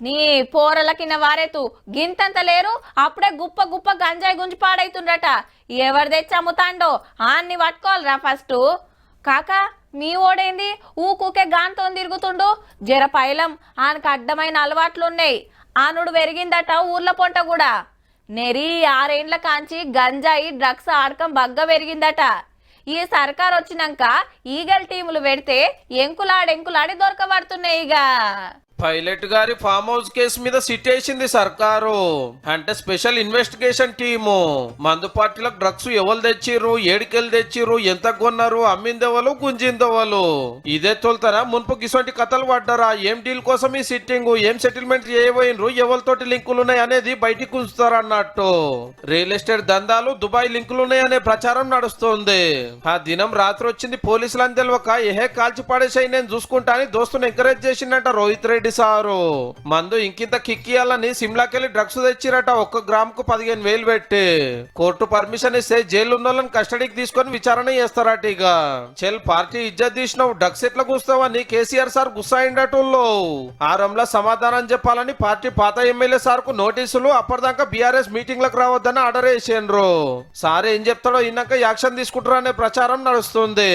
నీ పోరల కింద వారేతు గింతంత లేరు అప్పుడే గుప్ప గుప్ప గంజాయి గుంజి పాడైతుండ్రట. ఎవరు తెచ్చి అమ్ముతాండో ఆన్ని పట్టుకోవాలరా ఫస్ట్. కాకా మీ ఓడేంది ఊకూకే గాంతో తిరుగుతుండు? జర పైలం ఆయనకు అడ్డమైన అలవాట్లున్నాయి. ఆనుడు పెరిగిందట ఊర్ల పొంట కూడా. నెరి 6 ఏండ్ల కాంచి గంజాయి డ్రగ్స్ ఆడకం బగ్గ పెరిగిందట. ఈ సర్కార్ వచ్చినాక ఈగల్ టీములు పెడితే ఎంకులాడి దొరకబడుతున్నాయి. ఇక పైలట్ గారి ఫామ్ హౌస్ కేసు మీద సిట్ వేసింది సర్కారు. అంటే స్పెషల్ ఇన్వెస్టిగేషన్ టీము. మందు పార్టీలకు డ్రగ్స్ ఎవరు తెచ్చిర్రు, ఏడికెళ్ళి తెచ్చిర్రు, ఎంత కొన్నారు, అమ్మిందెవలు, గుంజిందెవలు. ఇదే తోలుతారా మున్పు గిసొంటి కథలు పడ్డారా? ఏం డీల్ కోసం ఈ సిట్టింగ్, ఏం సెటిల్మెంట్ చేయబోయినరు, ఎవరితోటి లింకులు ఉన్నాయి అనేది బయటికి ఉంచుతారు అన్నట్టు. రియల్ ఎస్టేట్ దందాలు, దుబాయ్ లింకులున్నాయి అనే ప్రచారం నడుస్తుంది. ఆ దినం రాత్రి వచ్చింది పోలీసులని తెలియక ఏహే కాల్చి పడేసాయి నేను చూసుకుంటా అని దోస్తుని ఎంకరేజ్ చేసిండట రోహిత్ రెడ్డి సారు. మందు ఇంకింత కిక్కియాలని సిమ్లాకెళ్ళి డ్రగ్స్ తెచ్చిరట. 1 గ్రాముకు 15,000 పెట్టి. కోర్టు పర్మిషన్ ఇస్తే జైలు ఉన్న వాళ్ళని కస్టడీకి తీసుకొని విచారణ చేస్తారట. ఇక చెల్ పార్టీ ఇజ్జత్ తీసినావు డ్రగ్స్ ఎట్లా కూస్తావని కేసీఆర్ సార్ గుస్సాయిండటంలో ఆరంలో సమాధానం చెప్పాలని పార్టీ పాత ఎమ్మెల్యే సార్ కు నోటీసులు, అప్పటిదాకా బీఆర్ఎస్ మీటింగ్లకు రావద్దని ఆర్డర్ వేసిండ్రు. సార్ ఏం చెప్తాడో ఇన్నాక యాక్షన్ తీసుకుంటారు అనే ప్రచారం నడుస్తుంది.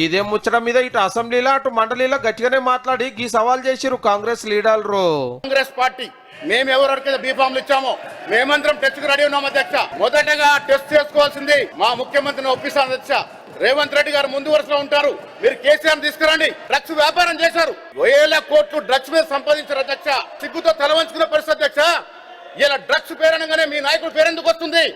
ఇదే ముచ్చడం మీద ఇటు అసెంబ్లీలో అటు మండలిలో గట్టిగానే మాట్లాడి ఈ సవాల్ చేసిరు కాంగ్రెస్ లీడర్లు. కాంగ్రెస్ పార్టీ మేము ఎవరికైతే బీఫామ్లు ఇచ్చామో మేమందరం టెస్ట్ కు రెడీ ఉన్నాం అధ్యక్ష. మొదటగా టెస్ట్ చేసుకోవాల్సింది మా ముఖ్యమంత్రిని ఒప్పిస్తాను అధ్యక్ష. రేవంత్ రెడ్డి గారు ముందు వరుసలో ఉంటారు. మీరు కేసీఆర్ తీసుకురండి. డ్రగ్స్ వ్యాపారం చేశారు, 1000 కోట్లు డ్రగ్స్ మీద సంపాదించారు అధ్యక్ష. సిగ్గుతో తల వంచుకునే పరిస్థితి అధ్యక్ష. ఇలా డ్రగ్స్ పేరనగానే మీ నాయకుడు పేరెందుకు వస్తుంది?